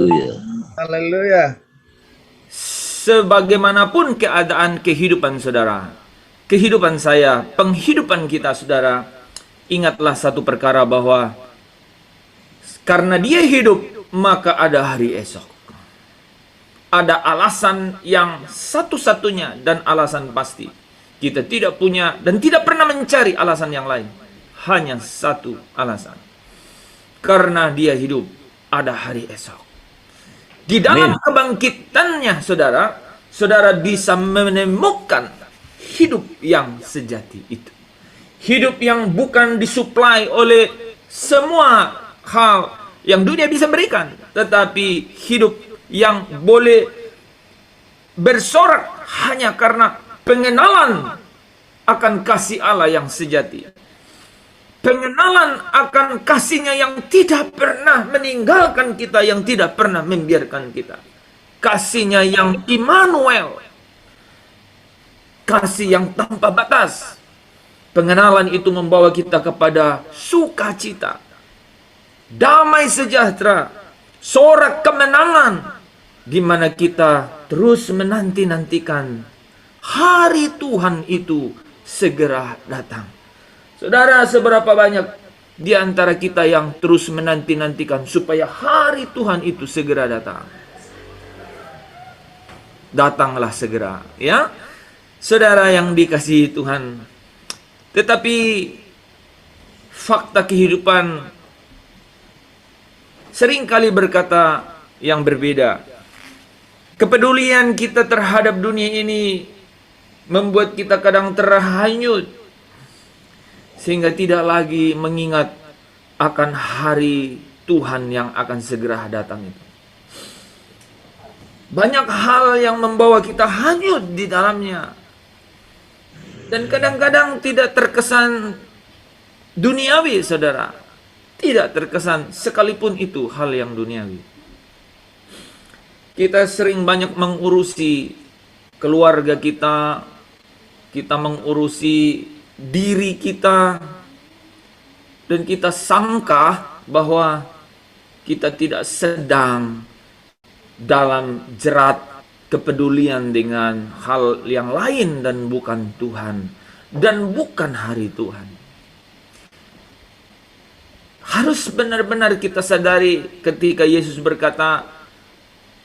Haleluya. Haleluya. Sebagaimanapun keadaan kehidupan saudara, kehidupan saya, penghidupan kita saudara, ingatlah satu perkara bahwa karena dia hidup, maka ada hari esok. Ada alasan yang satu-satunya dan alasan pasti. Kita tidak punya dan tidak pernah mencari alasan yang lain. Hanya satu alasan. Karena dia hidup, ada hari esok. Di dalam kebangkitannya, saudara, saudara bisa menemukan hidup yang sejati itu. Hidup yang bukan disuplai oleh semua hal yang dunia bisa berikan, tetapi hidup yang boleh bersorak hanya karena pengenalan akan kasih Allah yang sejati. Pengenalan akan kasihnya yang tidak pernah meninggalkan kita, yang tidak pernah membiarkan kita. Kasihnya yang Immanuel, kasih yang tanpa batas. Pengenalan itu membawa kita kepada sukacita, damai sejahtera, sorak kemenangan, di mana kita terus menanti-nantikan hari Tuhan itu segera datang. Saudara, seberapa banyak di antara kita yang terus menanti-nantikan supaya hari Tuhan itu segera datang? Datanglah segera, ya. Saudara yang dikasihi Tuhan. Tetapi fakta kehidupan seringkali berkata yang berbeda. Kepedulian kita terhadap dunia ini membuat kita kadang terhanyut, sehingga tidak lagi mengingat akan hari Tuhan yang akan segera datang itu. Banyak hal yang membawa kita hanyut di dalamnya. Dan kadang-kadang tidak terkesan duniawi, saudara. Tidak terkesan sekalipun itu hal yang duniawi. Kita sering banyak mengurusi keluarga kita, kita mengurusi diri kita, dan kita sangka bahwa kita tidak sedang dalam jerat kepedulian dengan hal yang lain dan bukan Tuhan dan bukan hari Tuhan. Harus benar-benar kita sadari ketika Yesus berkata,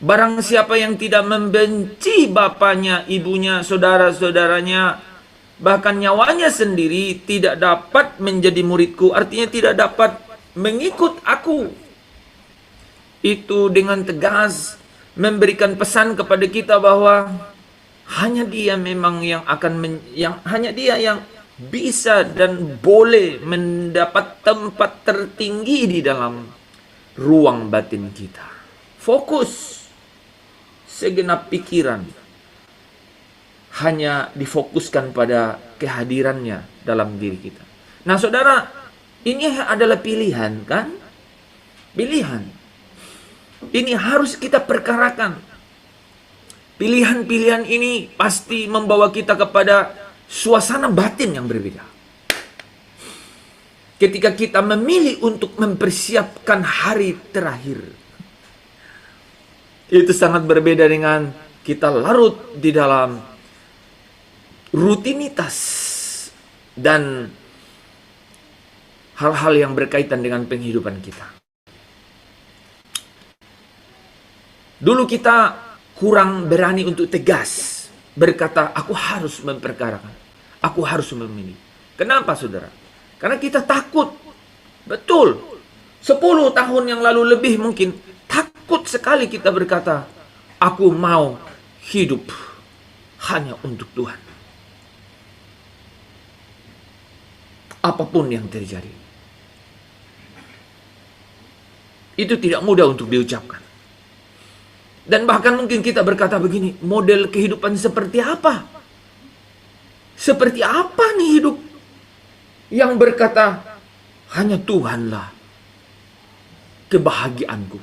barang siapa yang tidak membenci bapaknya, ibunya, saudara-saudaranya, bahkan nyawanya sendiri, tidak dapat menjadi muridku. Artinya tidak dapat mengikut aku. Itu dengan tegas memberikan pesan kepada kita bahwa hanya dia memang yang akan hanya dia yang bisa dan boleh mendapat tempat tertinggi di dalam ruang batin kita. Fokus segenap pikiran hanya difokuskan pada kehadirannya dalam diri kita. Nah, saudara, ini adalah pilihan, kan? Pilihan. Ini harus kita perkarakan. Pilihan-pilihan ini pasti membawa kita kepada suasana batin yang berbeda. Ketika kita memilih untuk mempersiapkan hari terakhir, itu sangat berbeda dengan kita larut di dalam rutinitas dan hal-hal yang berkaitan dengan penghidupan kita. Dulu kita kurang berani untuk tegas berkata, aku harus memperkarakan, aku harus memilih. Kenapa, saudara? Karena kita takut. Betul. 10 tahun yang lalu lebih mungkin takut sekali kita berkata, aku mau hidup hanya untuk Tuhan. Apapun yang terjadi. Itu tidak mudah untuk diucapkan. Dan bahkan mungkin kita berkata begini, model kehidupan seperti apa? Seperti apa nih hidup yang berkata, hanya Tuhanlah kebahagiaanku.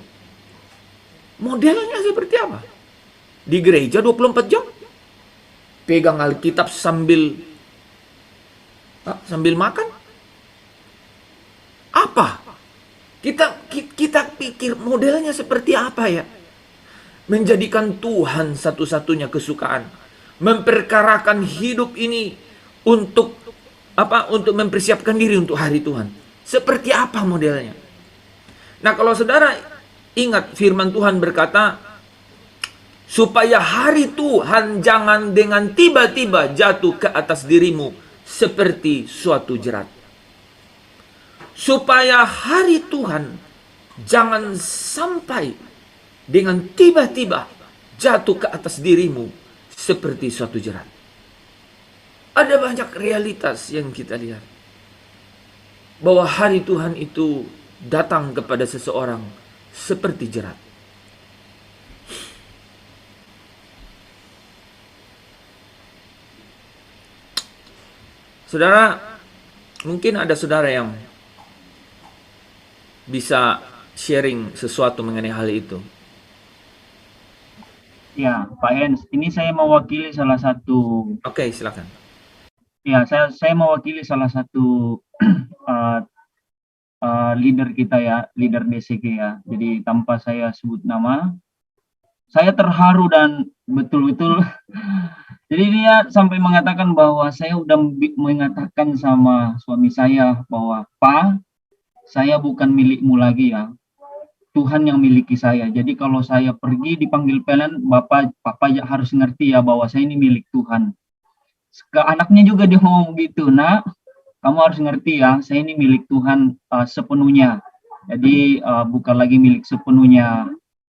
Modelnya seperti apa? Di gereja 24 jam? Pegang Alkitab sambil makan? Apa? Kita kita pikir modelnya seperti apa ya? Menjadikan Tuhan satu-satunya kesukaan, memperkarakan hidup ini untuk apa? Untuk mempersiapkan diri untuk hari Tuhan. Seperti apa modelnya? Nah, kalau saudara ingat firman Tuhan berkata, supaya hari Tuhan jangan dengan tiba-tiba jatuh ke atas dirimu seperti suatu jerat. Supaya hari Tuhan jangan sampai dengan tiba-tiba jatuh ke atas dirimu seperti suatu jerat. Ada banyak realitas yang kita lihat, bahwa hari Tuhan itu datang kepada seseorang seperti jerat. Saudara, mungkin ada saudara yang bisa sharing sesuatu mengenai hal itu. Ya, Pak Hens, ini saya mewakili salah satu. Oke, silakan. Ya, saya mewakili salah satu leader kita ya, leader DCG ya. Jadi tanpa saya sebut nama, saya terharu dan betul-betul. Jadi dia sampai mengatakan bahwa saya udah mengatakan sama suami saya bahwa, Pak, saya bukan milikmu lagi ya. Tuhan yang miliki saya. Jadi kalau saya pergi dipanggil PLN, Papa harus ngerti ya bahwa saya ini milik Tuhan. Ke anaknya juga dia ngomong begitu, nak, kamu harus ngerti ya, saya ini milik Tuhan sepenuhnya. Jadi bukan lagi milik sepenuhnya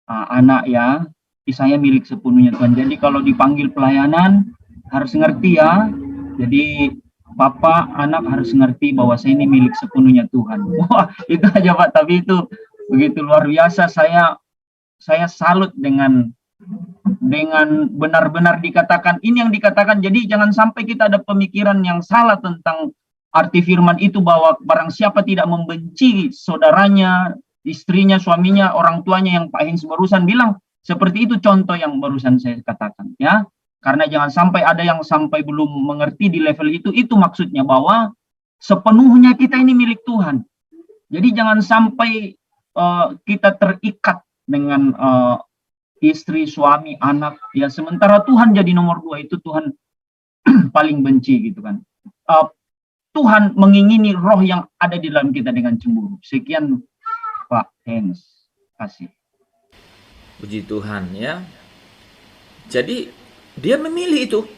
anak ya, saya milik sepenuhnya Tuhan. Jadi kalau dipanggil pelayanan harus ngerti ya. Jadi Papa, anak harus ngerti bahwa saya ini milik sepenuhnya Tuhan. Wah, itu aja Pak, tapi itu begitu luar biasa. Saya salut dengan benar-benar dikatakan ini yang dikatakan. Jadi jangan sampai kita ada pemikiran yang salah tentang arti firman itu, bahwa barang siapa tidak membenci saudaranya, istrinya, suaminya, orang tuanya, yang Pak Hens barusan bilang. Seperti itu contoh yang barusan saya katakan ya. Karena jangan sampai ada yang sampai belum mengerti di level itu maksudnya bahwa sepenuhnya kita ini milik Tuhan. Jadi jangan sampai kita terikat dengan istri, suami, anak ya, sementara Tuhan jadi nomor 2, itu Tuhan paling benci gitu kan. Tuhan mengingini roh yang ada di dalam kita dengan cemburu. Sekian Pak Hens, kasih. Puji Tuhan ya. Jadi dia memilih itu.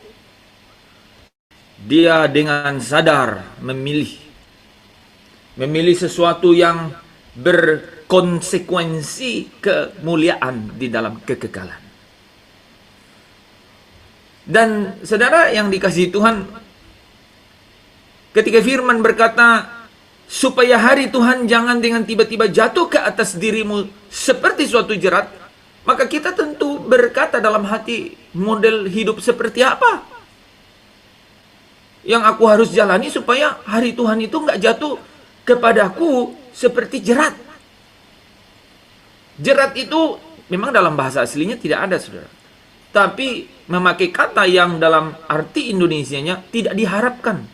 Dia dengan sadar memilih sesuatu yang berkonsekuensi kemuliaan di dalam kekekalan. Dan saudara yang dikasihi Tuhan, ketika firman berkata, supaya hari Tuhan jangan dengan tiba-tiba jatuh ke atas dirimu seperti suatu jerat, maka kita tentu berkata dalam hati, model hidup seperti apa yang aku harus jalani supaya hari Tuhan itu nggak jatuh kepadaku seperti jerat. Jerat itu memang dalam bahasa aslinya tidak ada, saudara. Tapi memakai kata yang dalam arti Indonesianya tidak diharapkan.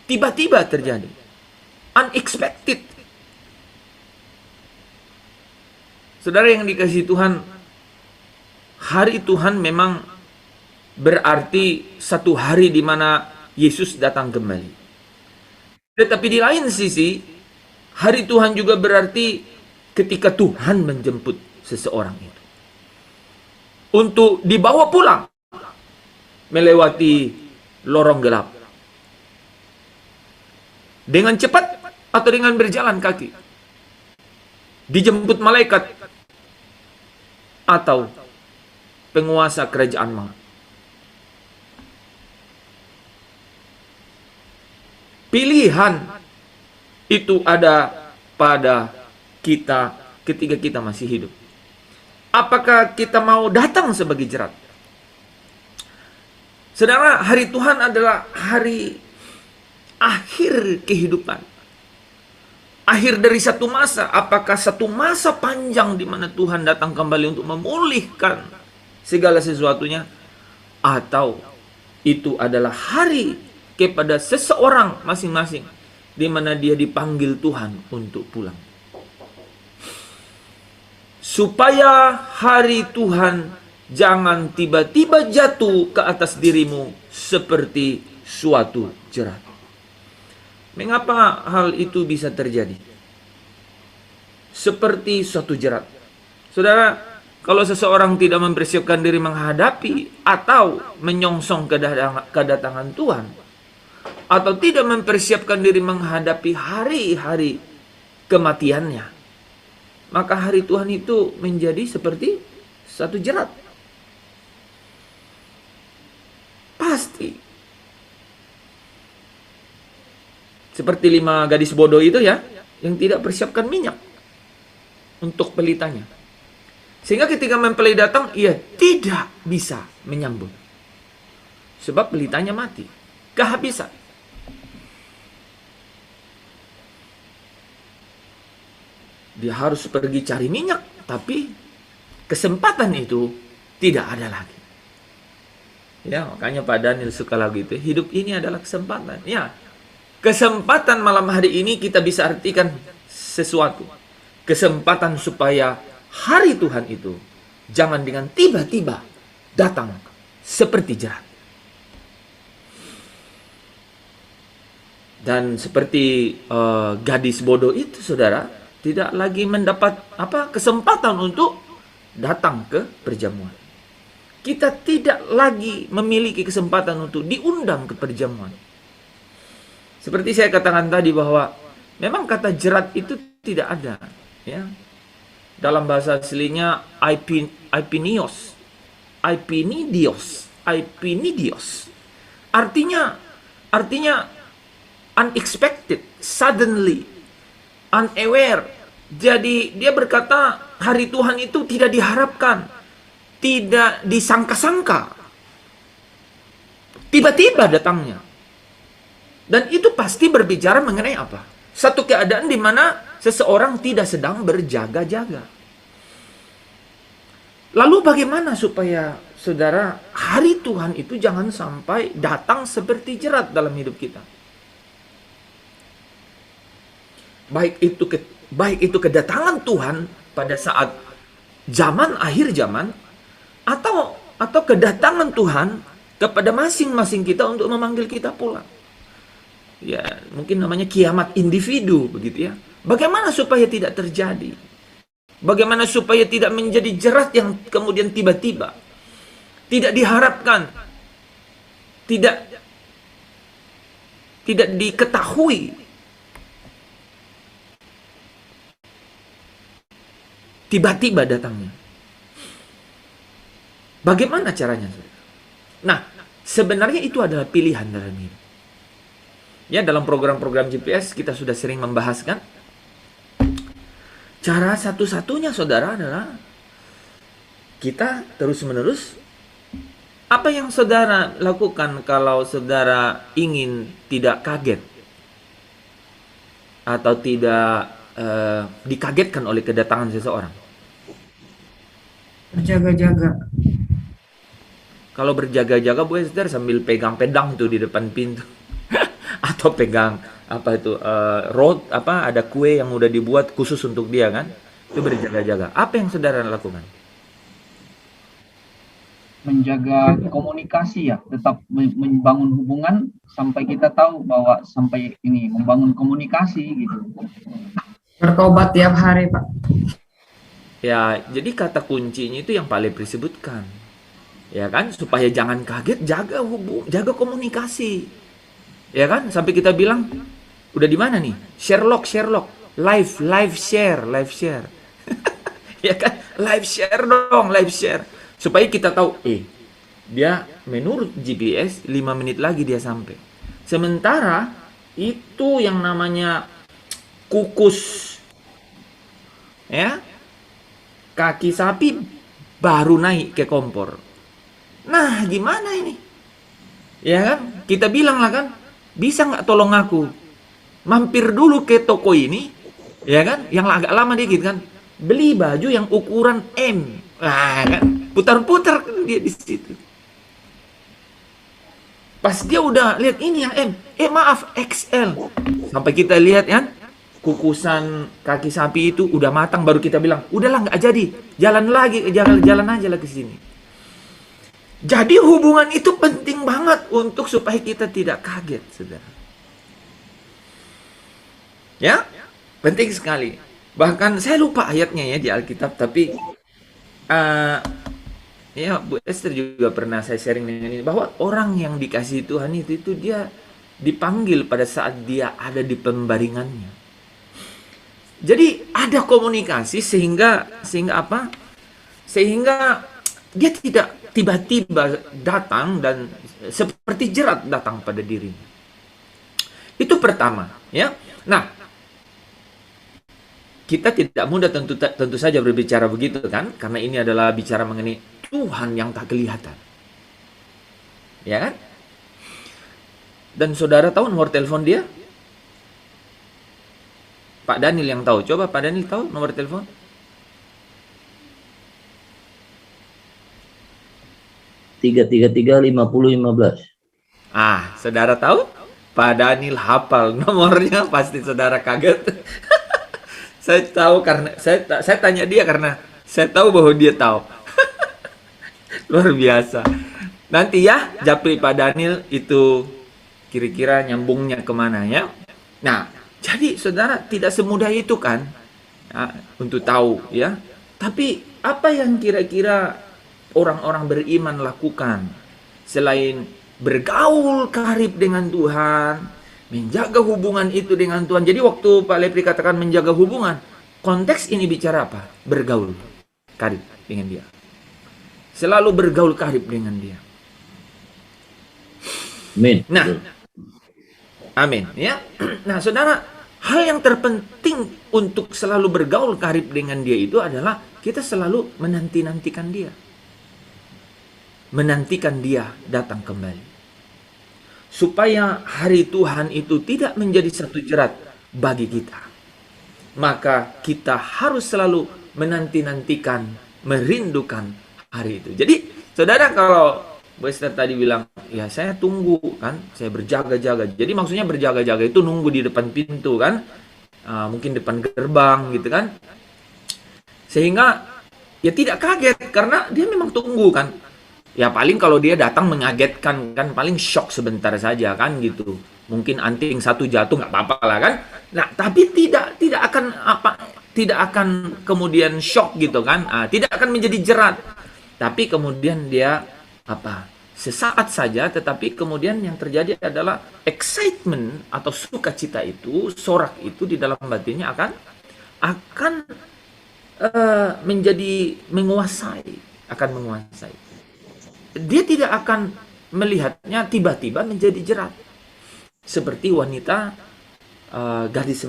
Tiba-tiba terjadi. Unexpected. Saudara yang dikasihi Tuhan, hari Tuhan memang berarti satu hari di mana Yesus datang kembali. Tetapi di lain sisi, hari Tuhan juga berarti ketika Tuhan menjemput seseorang itu untuk dibawa pulang melewati lorong gelap dengan cepat atau dengan berjalan kaki, dijemput malaikat atau penguasa kerajaan maut. Pilihan itu ada pada kita ketika kita masih hidup. Apakah kita mau datang sebagai jerat? Saudara, hari Tuhan adalah hari akhir kehidupan. Akhir dari satu masa. Apakah satu masa panjang di mana Tuhan datang kembali untuk memulihkan segala sesuatunya, atau itu adalah hari kepada seseorang masing-masing di mana dia dipanggil Tuhan untuk pulang. supaya hari Tuhan jangan tiba-tiba jatuh ke atas dirimu seperti suatu jerat. Mengapa hal itu bisa terjadi? Seperti suatu jerat. Saudara, kalau seseorang tidak mempersiapkan diri menghadapi atau menyongsong kedatangan Tuhan, atau tidak mempersiapkan diri menghadapi hari-hari kematiannya, maka hari Tuhan itu menjadi seperti satu jerat. Pasti. Seperti 5 gadis bodoh itu ya, yang tidak persiapkan minyak untuk pelitanya. Sehingga ketika mempelai datang, ia tidak bisa menyambut. Sebab pelitanya mati. Kehabisan. Dia harus pergi cari minyak, tapi kesempatan itu tidak ada lagi. Ya, makanya Pak Daniel suka lagu itu. Hidup ini adalah kesempatan. Ya, kesempatan malam hari ini kita bisa artikan sesuatu. Kesempatan supaya hari Tuhan itu jangan dengan tiba-tiba datang seperti jerat. Dan seperti gadis bodoh itu, saudara, tidak lagi mendapat kesempatan untuk datang ke perjamuan. Kita tidak lagi memiliki kesempatan untuk diundang ke perjamuan. Seperti saya katakan tadi bahwa memang kata jerat itu tidak ada, ya. Dalam bahasa aslinya aipinios. Artinya unexpected, suddenly, unaware. Jadi dia berkata hari Tuhan itu tidak diharapkan, tidak disangka-sangka. Tiba-tiba datangnya. Dan itu pasti berbicara mengenai apa? Satu keadaan di mana seseorang tidak sedang berjaga-jaga. Lalu bagaimana supaya saudara hari Tuhan itu jangan sampai datang seperti jerat dalam hidup kita? Baik itu kedatangan Tuhan pada saat akhir zaman, atau kedatangan Tuhan kepada masing-masing kita untuk memanggil kita pulang. Ya, mungkin namanya kiamat individu, begitu ya. Bagaimana supaya tidak terjadi? Bagaimana supaya tidak menjadi jerat yang kemudian tiba-tiba, tidak diharapkan, tidak diketahui, tiba-tiba datangnya. Bagaimana caranya? Nah, sebenarnya itu adalah pilihan dalam hidup. Ya, dalam program-program GPS kita sudah sering membahaskan. Cara satu-satunya saudara adalah kita terus-menerus. Apa yang saudara lakukan kalau saudara ingin tidak kaget atau tidak dikagetkan oleh kedatangan seseorang? Berjaga-jaga. Kalau berjaga-jaga, Bu Esther sambil pegang pedang tuh di depan pintu. Atau pegang ada kue yang udah dibuat khusus untuk dia kan? Itu berjaga-jaga. Apa yang saudara lakukan? Menjaga komunikasi ya, tetap membangun hubungan sampai kita tahu bahwa sampai ini membangun komunikasi gitu. Bertobat tiap hari, Pak. Ya, jadi kata kuncinya itu yang paling disebutkan. Ya kan? Supaya jangan kaget, jaga komunikasi. Ya kan? Sampai kita bilang, udah di mana nih? Sherlock. Live share. Ya kan? Live share. Supaya kita tahu, dia menurut GPS 5 menit lagi dia sampai. Sementara itu yang namanya kukus, ya, kaki sapi baru naik ke kompor. Nah, gimana ini? Ya kan? Kita bilang lah kan, bisa nggak tolong aku mampir dulu ke toko ini, ya kan? Yang agak lama dikit kan, beli baju yang ukuran M. Nah, kan? Putar-putar kan dia di situ. Pas dia udah lihat ini yang M, maaf XL. Sampai kita lihat kan, kukusan kaki sapi itu udah matang, baru kita bilang, udahlah nggak jadi, jalan lagi, jalan aja lah ke sini. Jadi hubungan itu penting banget untuk supaya kita tidak kaget, saudara. Ya, penting sekali. Bahkan saya lupa ayatnya ya di Alkitab, tapi ya Bu Esther juga pernah saya sharing dengan ini, bahwa orang yang dikasihi Tuhan itu dia dipanggil pada saat dia ada di pembaringannya. Jadi ada komunikasi sehingga apa? Sehingga dia tidak tiba-tiba datang dan seperti jerat datang pada dirinya. Itu pertama, ya. Nah, kita tidak mudah tentu saja berbicara begitu kan, karena ini adalah bicara mengenai Tuhan yang tak kelihatan. Ya kan? Dan saudara tahu nomor telepon dia? Pak Daniel yang tahu. Coba Pak Daniel tahu nomor telepon? Tiga 5015. Saudara tahu? Pak Daniel hafal nomornya, pasti saudara kaget. Saya tahu karena saya tanya dia karena saya tahu bahwa dia tahu. Luar biasa. Nanti ya, japri Pak Daniel itu kira-kira nyambungnya kemana ya. Nah, jadi saudara tidak semudah itu kan ya, untuk tahu ya. Tapi apa yang kira-kira orang-orang beriman lakukan selain bergaul karib dengan Tuhan, menjaga hubungan itu dengan Tuhan. Jadi waktu Pak Lepri katakan menjaga hubungan, konteks ini bicara apa? Bergaul karib dengan dia. Selalu bergaul karib dengan dia. Amin. Nah, amin ya. Nah, saudara, hal yang terpenting untuk selalu bergaul karib dengan dia itu adalah kita selalu menanti-nantikan dia. Menantikan dia datang kembali. Supaya hari Tuhan itu tidak menjadi satu jerat bagi kita. Maka kita harus selalu menanti-nantikan, merindukan hari itu. Jadi, saudara, kalau Bu Esther tadi bilang, ya saya tunggu kan, saya berjaga-jaga. Jadi maksudnya berjaga-jaga itu nunggu di depan pintu kan, mungkin depan gerbang gitu kan. Sehingga ya tidak kaget karena dia memang tunggu kan. Ya paling kalau dia datang mengagetkan kan, paling shock sebentar saja kan gitu. Mungkin anting satu jatuh nggak apa-apa lah kan. Nah tapi tidak akan kemudian shock gitu kan. Tidak akan menjadi jerat. Tapi kemudian dia sesaat saja, tetapi kemudian yang terjadi adalah excitement atau sukacita itu, sorak itu di dalam batinnya akan menjadi menguasai. Dia tidak akan melihatnya tiba-tiba menjadi jerat. Seperti wanita gadis,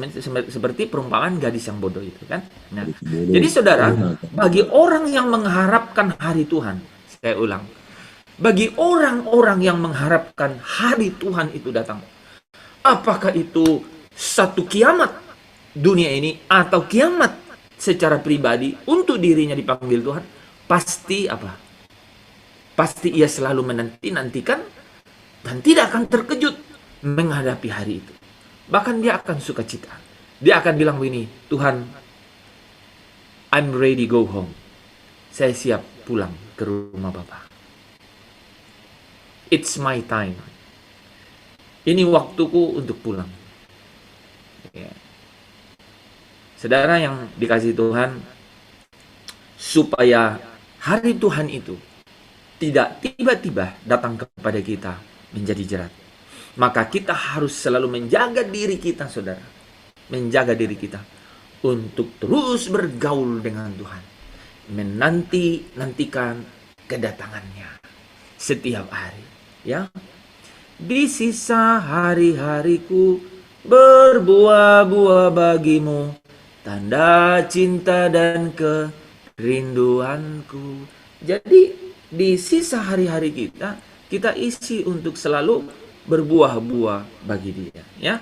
seperti perumpamaan gadis yang bodoh itu kan. Nah, jadi saudara, bagi orang yang mengharapkan hari Tuhan, saya ulang, bagi orang-orang yang mengharapkan hari Tuhan itu datang, apakah itu satu kiamat dunia ini atau kiamat secara pribadi untuk dirinya dipanggil Tuhan, pasti Pasti ia selalu menanti-nantikan dan tidak akan terkejut menghadapi hari itu. Bahkan dia akan sukacita. Dia akan bilang begini, Tuhan, I'm ready go home. Saya siap pulang ke rumah Bapa. It's my time. Ini waktuku untuk pulang. Ya. Saudara yang dikasihi Tuhan, supaya hari Tuhan itu tidak tiba-tiba datang kepada kita menjadi jerat, maka kita harus selalu menjaga diri kita, saudara. Menjaga diri kita untuk terus bergaul dengan Tuhan. Menanti-nantikan kedatangannya setiap hari. Ya, di sisa hari-hariku berbuah-buah bagimu, tanda cinta dan kerinduanku. Jadi di sisa hari-hari kita isi untuk selalu berbuah-buah bagi dia, ya.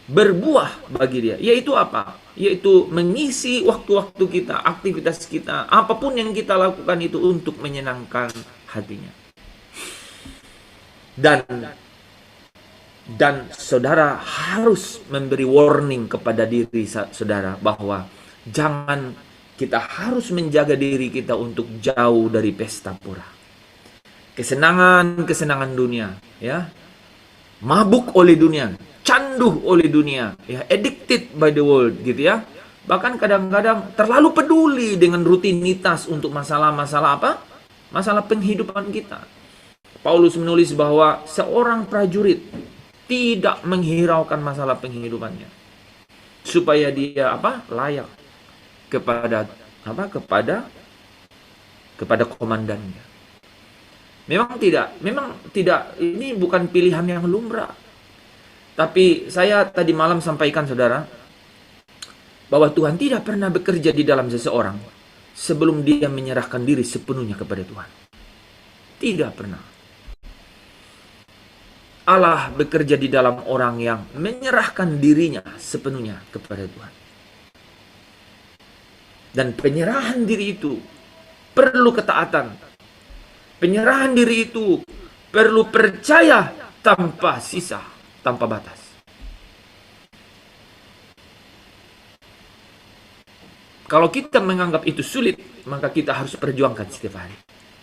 Berbuah bagi dia, yaitu apa? Yaitu mengisi waktu-waktu kita, aktivitas kita, apapun yang kita lakukan itu untuk menyenangkan hatinya. Dan Dan saudara harus memberi warning kepada diri saudara bahwa jangan, kita harus menjaga diri kita untuk jauh dari pesta pora. Kesenangan dunia, ya. Mabuk oleh dunia, candu oleh dunia, ya, addicted by the world gitu ya. Bahkan kadang-kadang terlalu peduli dengan rutinitas untuk masalah-masalah apa? Masalah penghidupan kita. Paulus menulis bahwa seorang prajurit tidak menghiraukan masalah penghidupannya supaya dia apa? Layak kepada apa? Kepada komandannya. Memang tidak, ini bukan pilihan yang lumrah. Tapi saya tadi malam sampaikan saudara, bahwa Tuhan tidak pernah bekerja di dalam seseorang sebelum dia menyerahkan diri sepenuhnya kepada Tuhan. Tidak pernah. Allah bekerja di dalam orang yang menyerahkan dirinya sepenuhnya kepada Tuhan. Dan penyerahan diri itu perlu ketaatan. Penyerahan diri itu perlu percaya tanpa sisa, tanpa batas. Kalau kita menganggap itu sulit, maka kita harus perjuangkan setiap hari.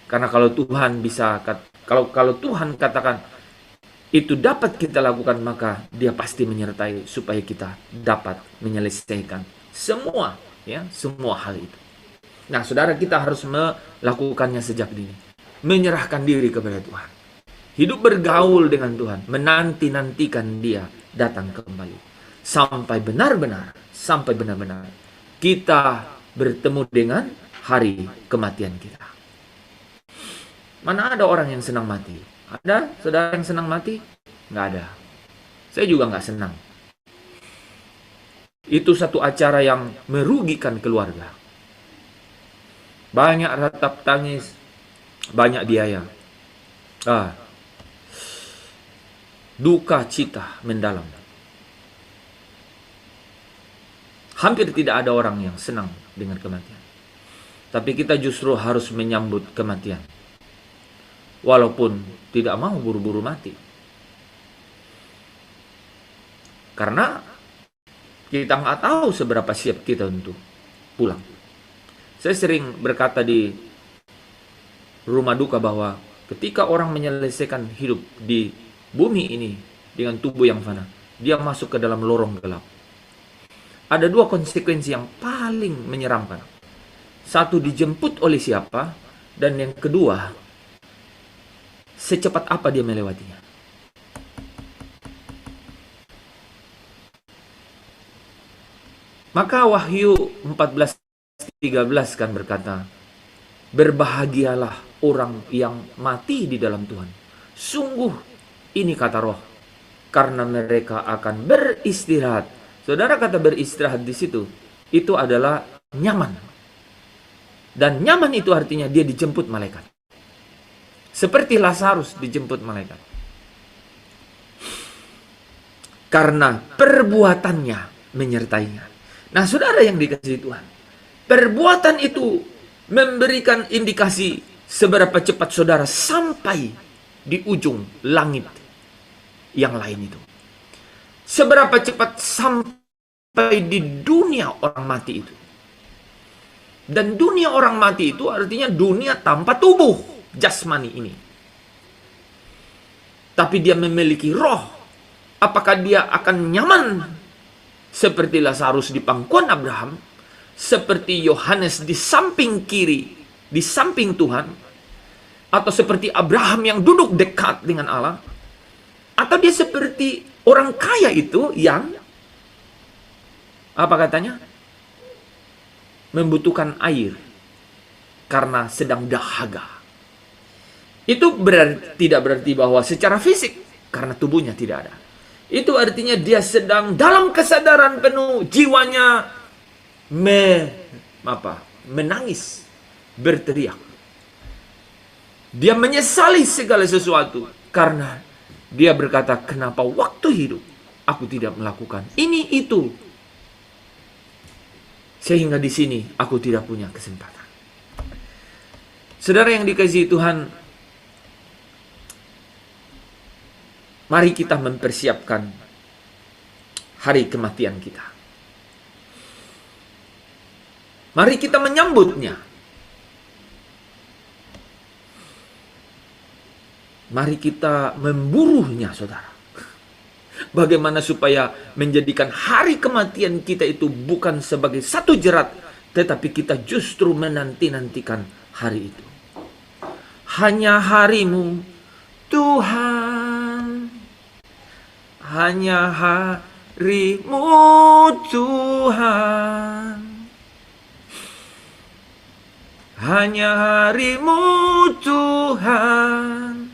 Karena kalau Tuhan bisa, kalau Tuhan katakan itu dapat kita lakukan, maka Dia pasti menyertai supaya kita dapat menyelesaikan semua, ya, semua hal itu. Nah, saudara, kita harus melakukannya sejak dini, menyerahkan diri kepada Tuhan, hidup bergaul dengan Tuhan, menanti-nantikan Dia datang kembali sampai benar-benar kita bertemu dengan hari kematian kita. Mana ada orang yang senang mati? Ada saudara yang senang mati? Nggak ada. Saya juga nggak senang. Itu satu acara yang merugikan keluarga. Banyak ratap tangis, banyak biaya. Duka cita mendalam. Hampir tidak ada orang yang senang dengan kematian. Tapi kita justru harus menyambut kematian. Walaupun tidak mau buru-buru mati. Karena kita nggak tahu seberapa siap kita untuk pulang. Saya sering berkata di rumah duka bahwa ketika orang menyelesaikan hidup di bumi ini dengan tubuh yang fana, dia masuk ke dalam lorong gelap. Ada dua konsekuensi yang paling menyeramkan. Satu, dijemput oleh siapa, dan yang kedua, secepat apa dia melewatinya. Maka Wahyu 14:13 kan berkata, berbahagialah orang yang mati di dalam Tuhan. Sungguh, ini kata Roh, karena mereka akan beristirahat. Saudara, kata beristirahat di situ, itu adalah nyaman. Dan nyaman itu artinya dia dijemput malaikat. Seperti Lazarus dijemput malaikat. Karena perbuatannya menyertainya. Nah, saudara yang dikasihi Tuhan, perbuatan itu memberikan indikasi seberapa cepat saudara sampai di ujung langit yang lain itu. Seberapa cepat sampai di dunia orang mati itu. Dan dunia orang mati itu artinya dunia tanpa tubuh jasmani ini. Tapi dia memiliki roh. Apakah dia akan nyaman seperti Lazarus di pangkuan Abraham, seperti Yohanes di samping kiri, di samping Tuhan, atau seperti Abraham yang duduk dekat dengan Allah, atau dia seperti orang kaya itu yang apa katanya? Membutuhkan air karena sedang dahaga. Itu tidak berarti bahwa secara fisik karena tubuhnya tidak ada. Itu artinya dia sedang dalam kesadaran penuh, jiwanya menangis, berteriak. Dia menyesali segala sesuatu karena dia berkata, kenapa waktu hidup aku tidak melakukan ini itu, sehingga di sini aku tidak punya kesempatan. Saudara yang dikasihi Tuhan, Mari kita mempersiapkan hari kematian kita. Mari kita menyambutnya. Mari kita memburunya, saudara. Bagaimana supaya menjadikan hari kematian kita itu bukan sebagai satu jerat, tetapi kita justru menanti-nantikan hari itu. Hanya harimu, Tuhan. Hanya harimu, Tuhan. Hanya harimu, Tuhan,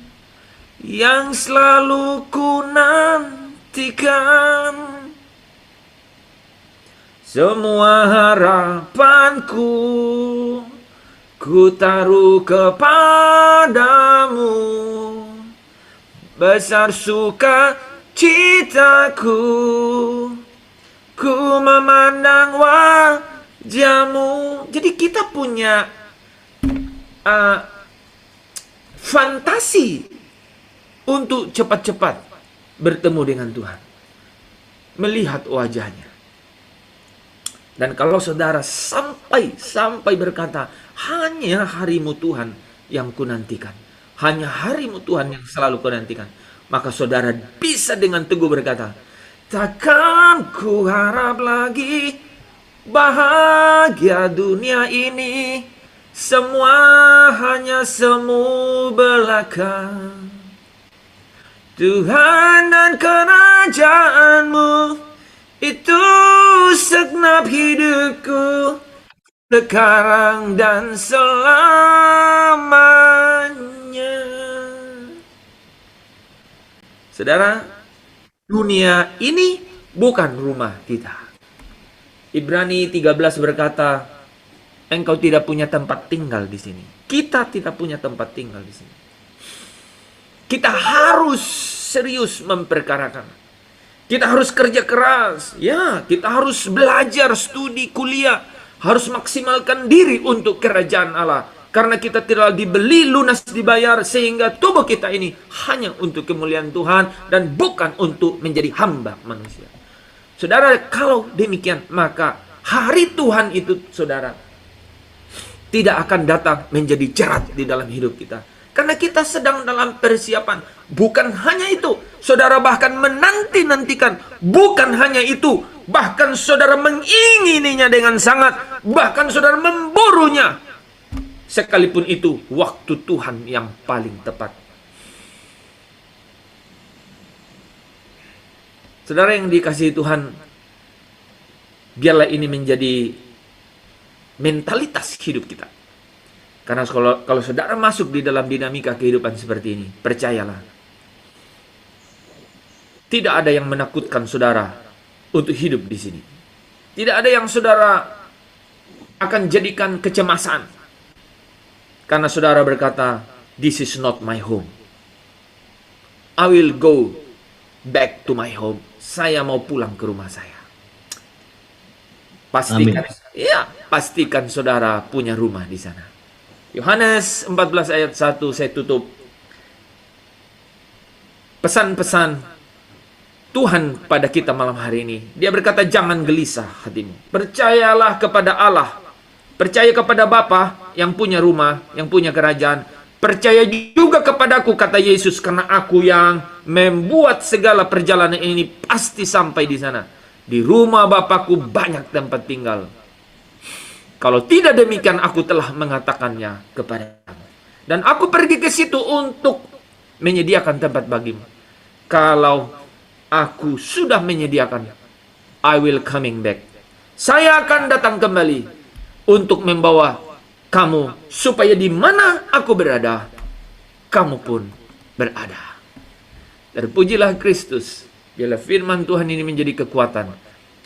yang selalu ku nantikan. Semua harapanku ku taruh kepadamu. Besar suka citaku, ku memandang wajahmu. Jadi kita punya fantasi untuk cepat-cepat bertemu dengan Tuhan, melihat wajahnya. Dan kalau saudara sampai berkata, hanya harimu Tuhan yang kunantikan, hanya harimu Tuhan yang selalu kunantikan, maka saudara bisa dengan teguh berkata, takkan ku harap lagi bahagia dunia ini, semua hanya semu belaka. Tuhan dan kerajaanmu, itu segenap hidupku, sekarang dan selamanya. Saudara, dunia ini bukan rumah kita. Ibrani 13 berkata, engkau tidak punya tempat tinggal di sini. Kita tidak punya tempat tinggal di sini. Kita harus serius memperkarakan. Kita harus kerja keras. Ya, kita harus belajar, studi, kuliah. Harus maksimalkan diri untuk kerajaan Allah. Karena kita tidak dibeli, lunas dibayar. Sehingga tubuh kita ini hanya untuk kemuliaan Tuhan. Dan bukan untuk menjadi hamba manusia. Saudara, kalau demikian, maka hari Tuhan itu, saudara, tidak akan datang menjadi jerat di dalam hidup kita. Karena kita sedang dalam persiapan. Bukan hanya itu, saudara bahkan menanti-nantikan. Bukan hanya itu, bahkan saudara mengingininya dengan sangat. Bahkan saudara memburunya. Sekalipun itu waktu Tuhan yang paling tepat. Saudara yang dikasihi Tuhan, biarlah ini menjadi mentalitas hidup kita. Karena kalau saudara masuk di dalam dinamika kehidupan seperti ini, percayalah, tidak ada yang menakutkan saudara untuk hidup di sini. Tidak ada yang saudara akan jadikan kecemasan. Karena saudara berkata, this is not my home. I will go back to my home. Saya mau pulang ke rumah saya. Pastikan, ya, pastikan saudara punya rumah di sana. Yohanes 14 ayat 1, saya tutup. Pesan-pesan Tuhan pada kita malam hari ini. Dia berkata, jangan gelisah hatimu. Percayalah kepada Allah. Percaya kepada Bapa yang punya rumah, yang punya kerajaan. Percaya juga kepadaku, kata Yesus, karena aku yang membuat segala perjalanan ini pasti sampai di sana. Di rumah Bapakku banyak tempat tinggal. Kalau tidak demikian, aku telah mengatakannya kepadamu. Dan aku pergi ke situ untuk menyediakan tempat bagimu. Kalau aku sudah menyediakan, I will coming back. Saya akan datang kembali untuk membawa kamu, supaya di mana aku berada, kamu pun berada. Terpujilah Kristus. Biarlah firman Tuhan ini menjadi kekuatan.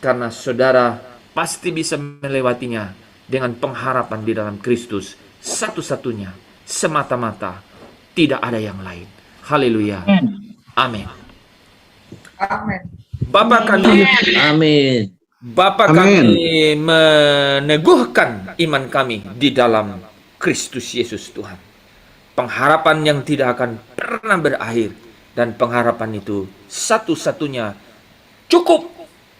Karena saudara pasti bisa melewatinya dengan pengharapan di dalam Kristus, satu-satunya, semata-mata, tidak ada yang lain. Haleluya. Amin. Amin. Bapak kami, Amin. Bapak kami meneguhkan iman kami di dalam Kristus Yesus Tuhan. Pengharapan yang tidak akan pernah berakhir, Dan pengharapan itu satu-satunya cukup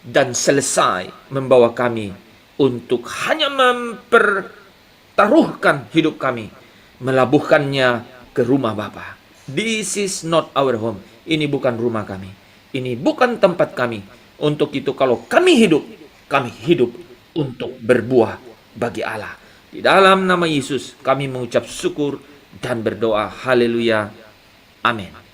dan selesai membawa kami untuk hanya mempertaruhkan hidup kami, melabuhkannya ke rumah Bapa. This is not our home. Ini bukan rumah kami. Ini bukan tempat kami. Untuk itu kalau kami hidup untuk berbuah bagi Allah. Di dalam nama Yesus kami mengucap syukur dan berdoa. Haleluya. Amin.